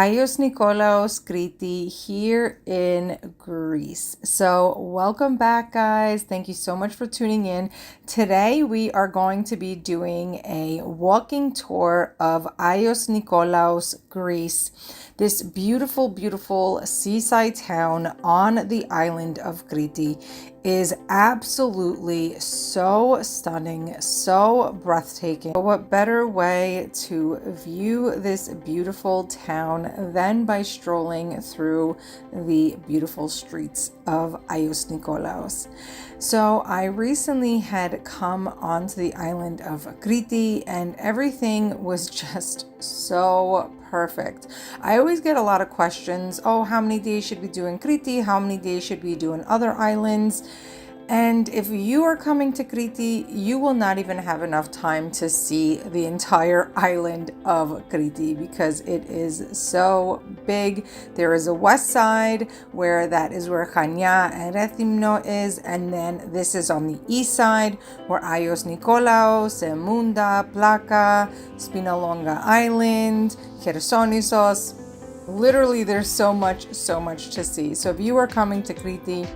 Agios Nikolaos, Crete here in Greece. So welcome back, guys. Thank you so much for tuning in. Today we are going to be doing a walking tour of Agios Nikolaos, Greece. This beautiful, beautiful seaside town on the island of Crete is absolutely so stunning, so breathtaking. What better way to view this beautiful town than by strolling through the beautiful streets of Agios Nikolaos. So I recently had come onto the island of Crete and everything was just so perfect. I always get a lot of questions. Oh, how many days should we do in Crete? How many days should we do in other islands? And if you are coming to Crete, you will not even have enough time to see the entire island of Crete because it is so big. There is a west side where Chania and Rethymno is, and then this is on the east side where Agios Nikolaos, Emunda, Plaka, Spinalonga Island, Chersonisos. Literally, there's so much to see. So if you are coming to Crete,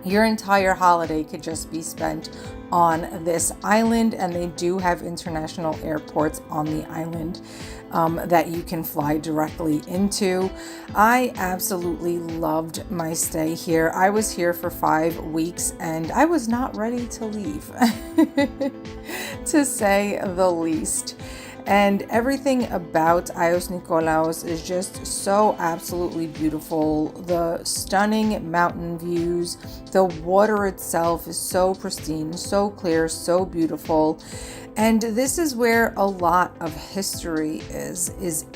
your entire holiday could just be spent on this island, and they do have international airports on the island that you can fly directly into. I absolutely loved my stay here. I was here for 5 weeks and I was not ready to leave, to say the least. And everything about Agios Nikolaos is just so absolutely beautiful. The stunning mountain views, the water itself is so pristine, so clear, so beautiful. And this is where a lot of history is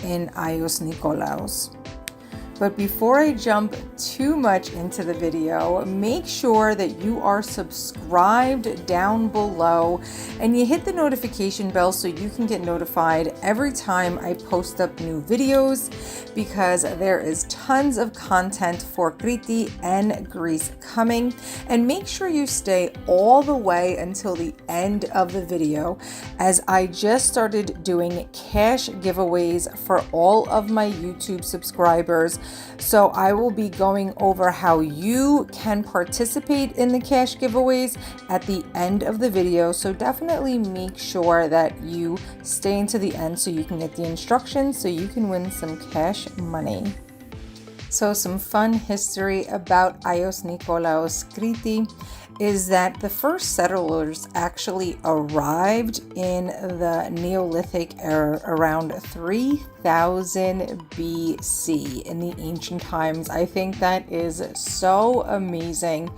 in Agios Nikolaos. But before I jump too much into the video, make sure that you are subscribed down below and you hit the notification bell so you can get notified every time I post up new videos, because there is tons of content for Crete and Greece coming. And make sure you stay all the way until the end of the video, as I just started doing cash giveaways for all of my YouTube subscribers. So I will be going over how you can participate in the cash giveaways at the end of the video. So definitely make sure that you stay into the end so you can get the instructions so you can win some cash money. So some fun history about Agios Nikolaos, Crete, is that the first settlers actually arrived in the Neolithic era around 3000 BC in the ancient times. I think that is so amazing.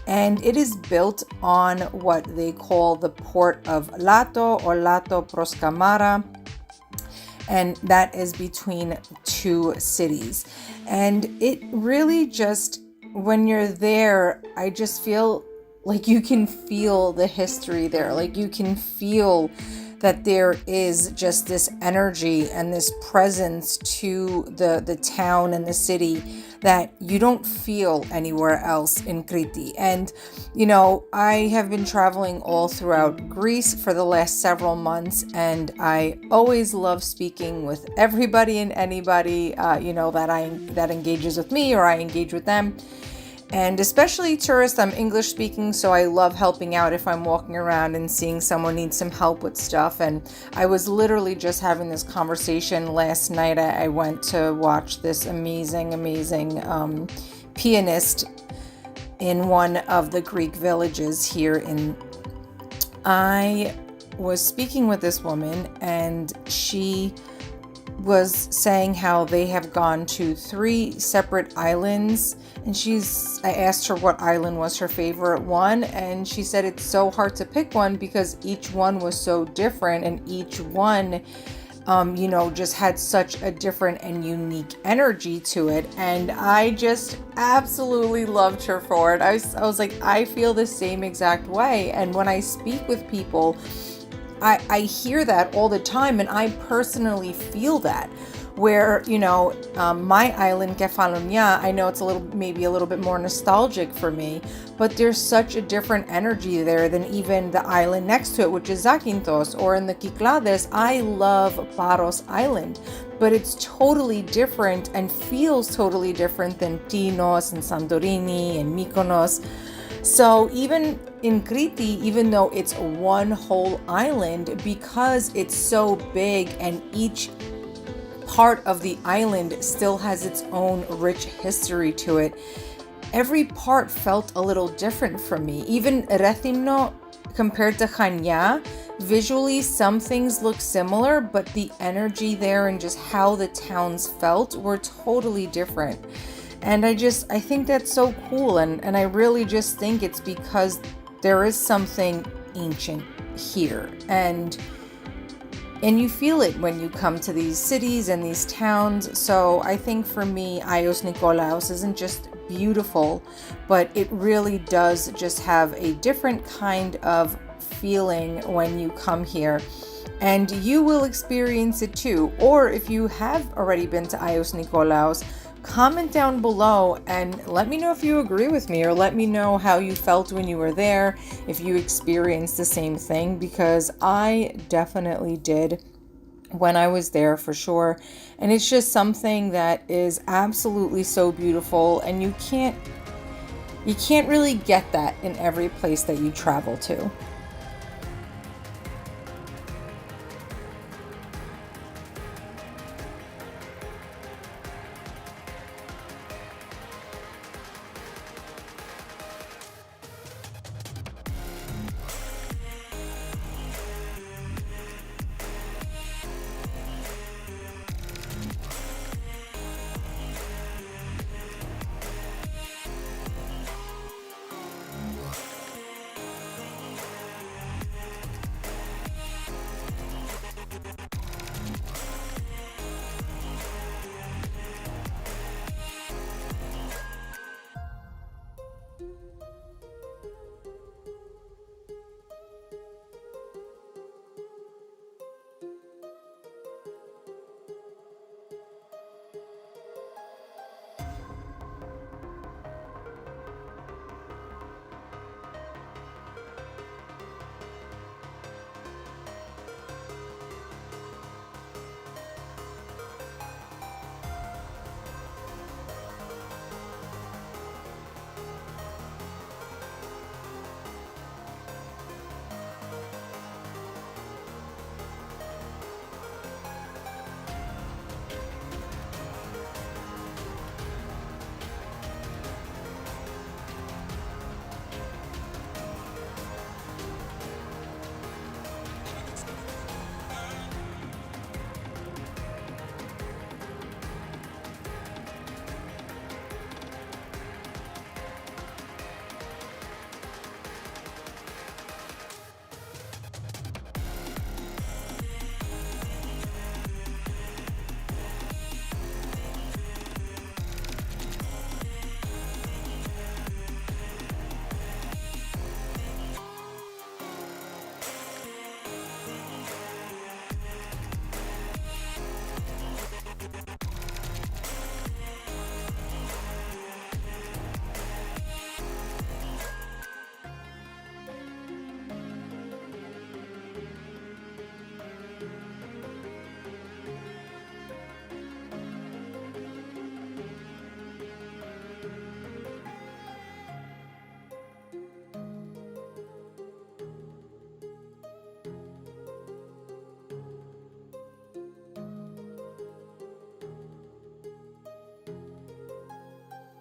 And it is built on what they call the port of Lato or Lato Proskamara, and that is between two cities. And it really just, when you're there, I just feel like you can feel the history there. Like you can feel that there is just this energy and this presence to the town and the city that you don't feel anywhere else in Crete. And, you know, I have been traveling all throughout Greece for the last several months, and I always love speaking with everybody and anybody, that engages with me or I engage with them. And especially tourists, I'm English speaking, so I love helping out if I'm walking around and seeing someone need some help with stuff. And I was literally just having this conversation last night. I went to watch this amazing pianist in one of the Greek villages here I was speaking with this woman, and she was saying how they have gone to 3 separate islands, and I asked her what island was her favorite one, and she said it's so hard to pick one because each one was so different, and each one just had such a different and unique energy to it. And I just absolutely loved her for it. I was like, I feel the same exact way. And when I speak with people, I hear that all the time, and I personally feel that. Where, my island, Kefalonia, I know it's maybe a little bit more nostalgic for me, but there's such a different energy there than even the island next to it, which is Zakynthos, or in the Kyklades. I love Paros Island, but it's totally different and feels totally different than Tinos and Santorini and Mykonos. So even in Crete, even though it's one whole island, because it's so big and each part of the island still has its own rich history to it, every part felt a little different for me. Even Rethymno compared to Chania, visually some things look similar, but the energy there and just how the towns felt were totally different. And I think that's so cool, and I really just think it's because there is something ancient here, and you feel it when you come to these cities and these towns. So I think for me, Agios Nikolaos isn't just beautiful, but it really does just have a different kind of feeling when you come here. And you will experience it too. Or if you have already been to Agios Nikolaos, comment down below and let me know if you agree with me, or let me know how you felt when you were there, if you experienced the same thing, because I definitely did when I was there, for sure. And it's just something that is absolutely so beautiful, and you can't really get that in every place that you travel to.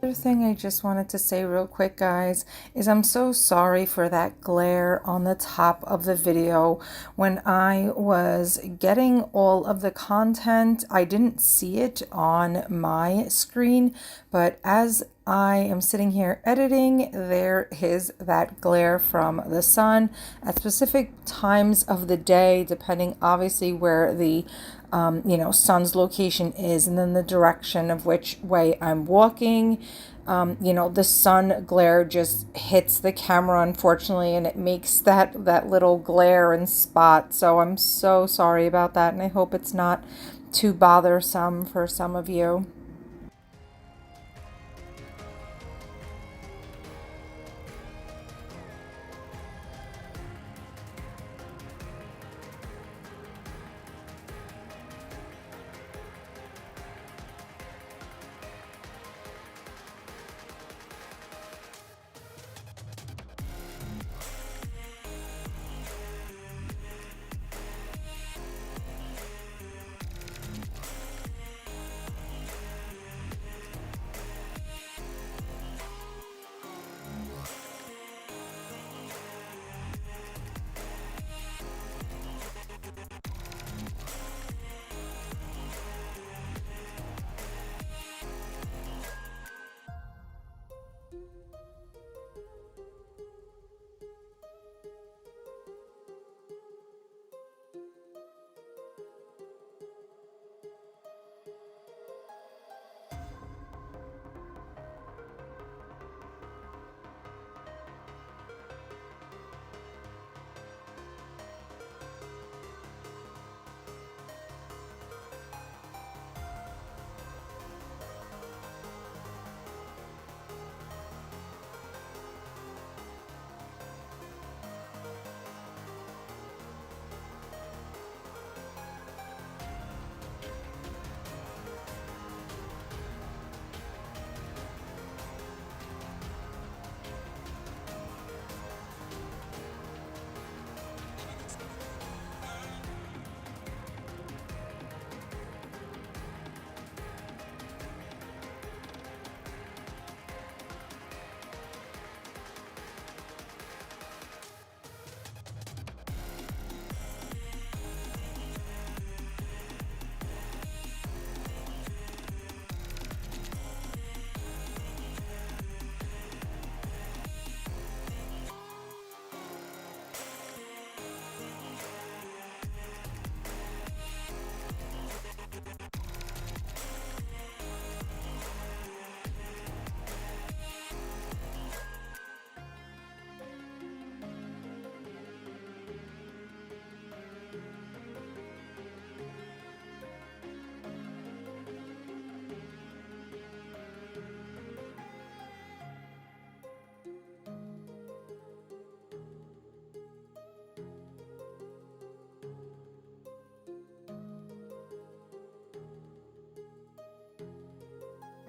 Other thing I just wanted to say real quick, guys, is I'm so sorry for that glare on the top of the video. When I was getting all of the content, I didn't see it on my screen, but as I am sitting here editing, there is that glare from the sun at specific times of the day, depending obviously where the sun's location is, and then the direction of which way I'm walking. The sun glare just hits the camera, unfortunately, and it makes that little glare and spot. So I'm so sorry about that, and I hope it's not too bothersome for some of you.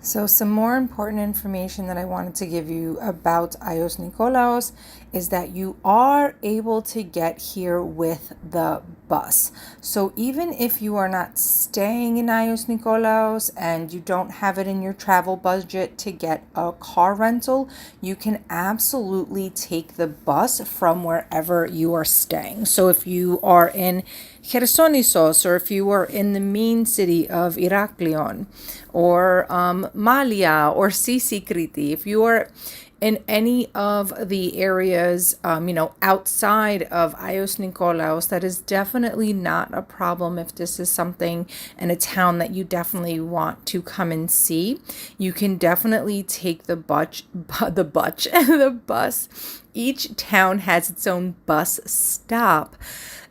So some more important information that I wanted to give you about Agios Nikolaos is that you are able to get here with the bus. So even if you are not staying in Agios Nikolaos and you don't have it in your travel budget to get a car rental, you can absolutely take the bus from wherever you are staying. So if you are in Chersonissos, or if you are in the main city of Iraklion, or Malia, or Sisi Crete, if you are in any of the areas, outside of Agios Nikolaos, that is definitely not a problem. If this is something in a town that you definitely want to come and see, you can definitely take the bus. Each town has its own bus stop.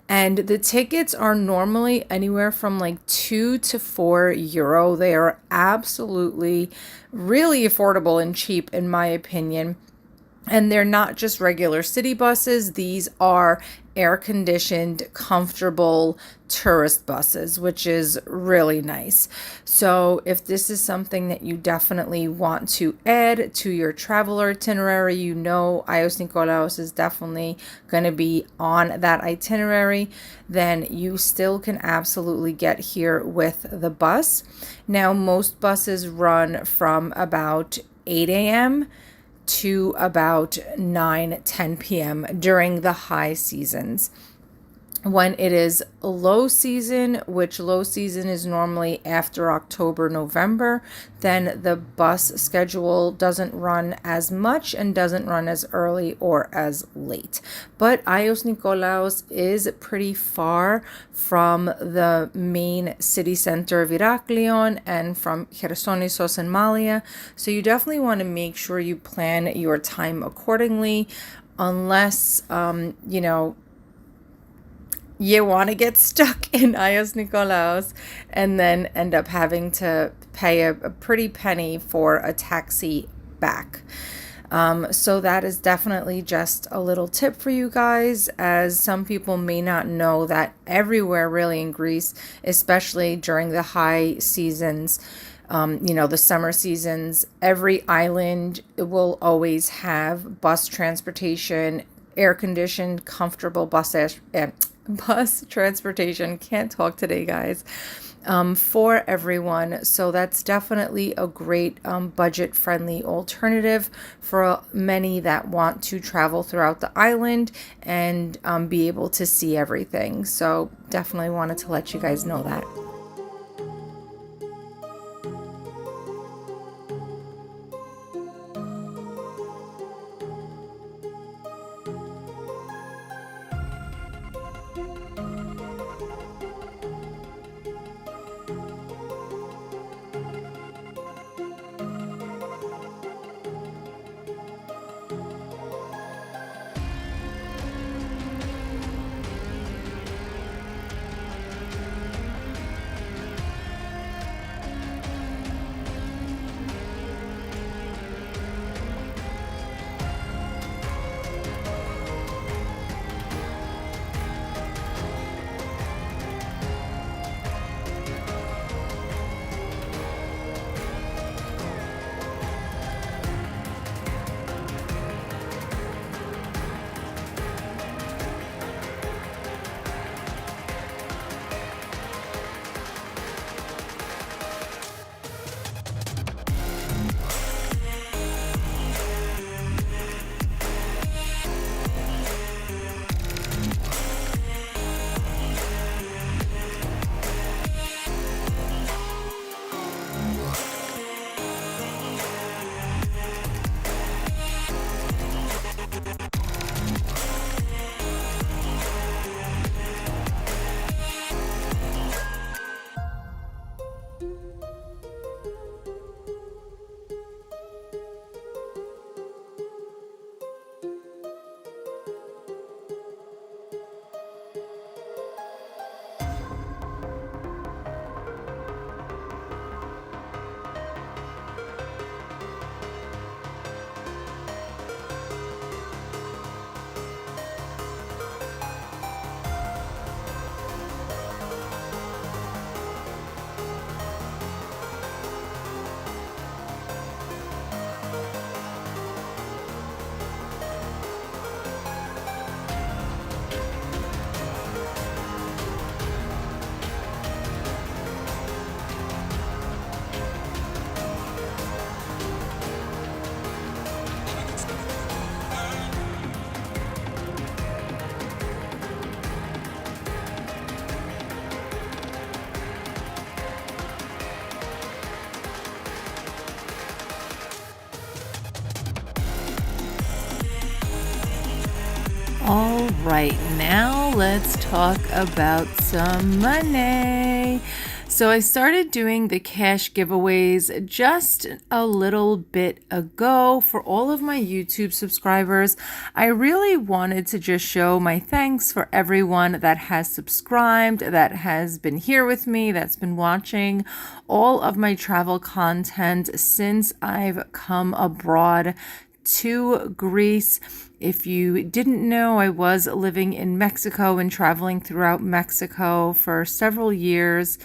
And the tickets are normally anywhere from like €2 to €4. They are absolutely really affordable and cheap, in my opinion. And they're not just regular city buses. These are air-conditioned, comfortable tourist buses, which is really nice. So if this is something that you definitely want to add to your travel itinerary, Agios Nikolaos is definitely going to be on that itinerary, then you still can absolutely get here with the bus. Now, most buses run from about 8 a.m. to about 9-10 p.m. during the high seasons. When it is low season, which low season is normally after October, November, then the bus schedule doesn't run as much and doesn't run as early or as late. But Agios Nikolaos is pretty far from the main city center of Iraklion and from Chersonissos and Malia. So you definitely want to make sure you plan your you want to get stuck in Agios Nikolaos and then end up having to pay a pretty penny for a taxi back. So that is definitely just a little tip for you guys, as some people may not know that everywhere really in Greece, especially during the high seasons, the summer seasons, every island will always have bus transportation, air-conditioned, comfortable bus transportation. Can't talk today, guys. For everyone. So that's definitely a great budget-friendly alternative for many that want to travel throughout the island and be able to see everything. So definitely wanted to let you guys know that. All right, now let's talk about some money. So I started doing the cash giveaways just a little bit ago for all of my YouTube subscribers. I really wanted to just show my thanks for everyone that has subscribed, that has been here with me, that's been watching all of my travel content since I've come abroad to Greece. If you didn't know, I was living in Mexico and traveling throughout Mexico for several years,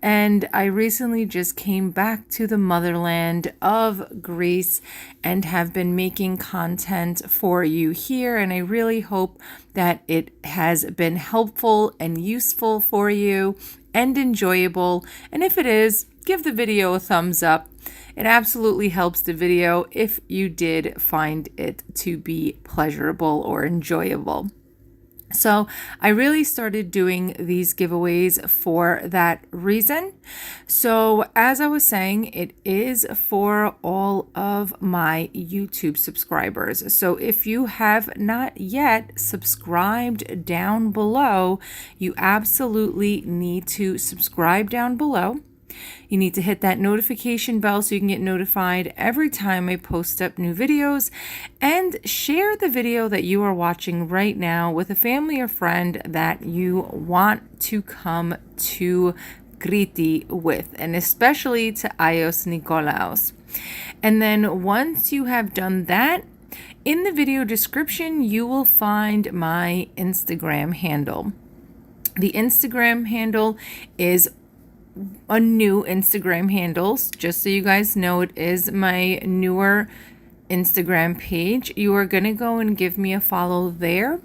and I recently just came back to the motherland of Greece and have been making content for you here, and I really hope that it has been helpful and useful for you and enjoyable. And if it is, give the video a thumbs up. It absolutely helps the video if you did find it to be pleasurable or enjoyable. So I really started doing these giveaways for that reason. So as I was saying, it is for all of my YouTube subscribers. So if you have not yet subscribed down below, you absolutely need to subscribe down below. You need to hit that notification bell so you can get notified every time I post up new videos, and share the video that you are watching right now with a family or friend that you want to come to Crete with, and especially to Agios Nikolaos. And then once you have done that, in the video description, you will find my Instagram handle. The Instagram handle is a new Instagram handle. Just so you guys know, it is my newer Instagram page. You are going to go and give me a follow there,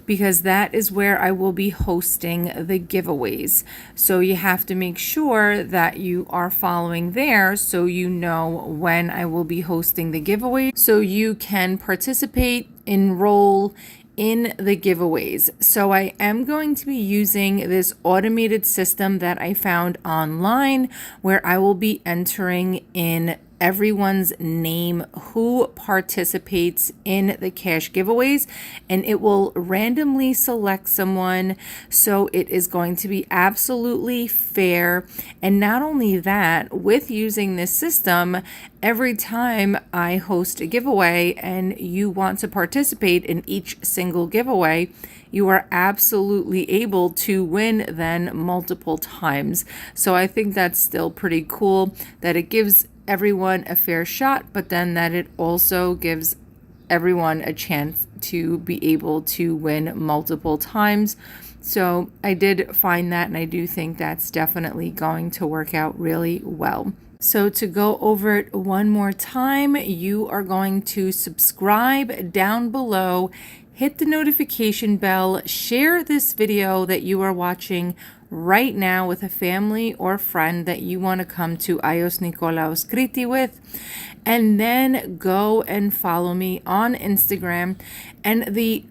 because that is where I will be hosting the giveaways. So you have to make sure that you are following there so you know when I will be hosting the giveaway, so you can participate, enroll in the giveaways. So I am going to be using this automated system that I found online, where I will be entering in everyone's name who participates in the cash giveaways, and it will randomly select someone. So it is going to be absolutely fair. And not only that, with using this system, every time I host a giveaway and you want to participate in each single giveaway, you are absolutely able to win then multiple times. So I think that's still pretty cool, that it gives everyone a fair shot, but then that it also gives everyone a chance to be able to win multiple times. So I did find that, and I do think that's definitely going to work out really well. So to go over it one more time, you are going to subscribe down below, hit the notification bell, share this video that you are watching right now with a family or friend that you want to come to Aios Nikolaos Crete with, and then go and follow me on Instagram. And the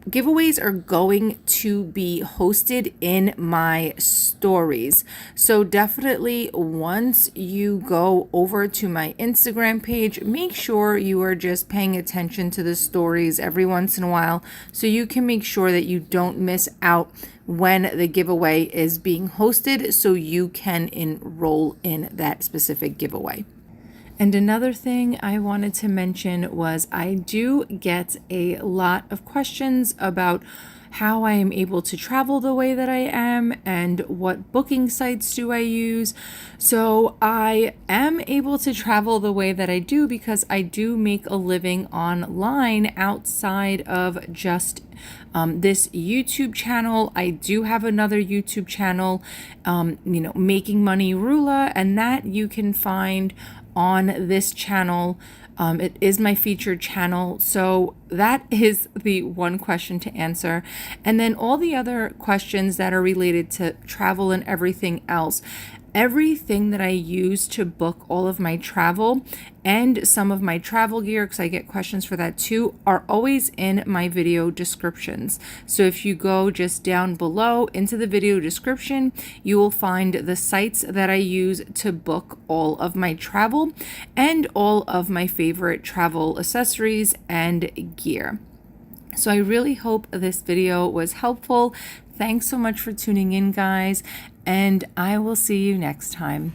giveaways are going to be hosted in my stories. So definitely, once you go over to my Instagram page, make sure you are just paying attention to the stories every once in a while, so you can make sure that you don't miss out when the giveaway is being hosted, so you can enroll in that specific giveaway. And another thing I wanted to mention was I do get a lot of questions about how I am able to travel the way that I am and what booking sites do I use. So I am able to travel the way that I do because I do make a living online outside of just this YouTube channel. I do have another YouTube channel, Making Money Roula, and that you can find on this channel. It is my featured channel. So that is the one question to answer. And then all the other questions that are related to travel and everything else. Everything that I use to book all of my travel and some of my travel gear, because I get questions for that too, are always in my video descriptions. So if you go just down below into the video description, you will find the sites that I use to book all of my travel and all of my favorite travel accessories and gear. So I really hope this video was helpful. Thanks so much for tuning in, guys, and I will see you next time.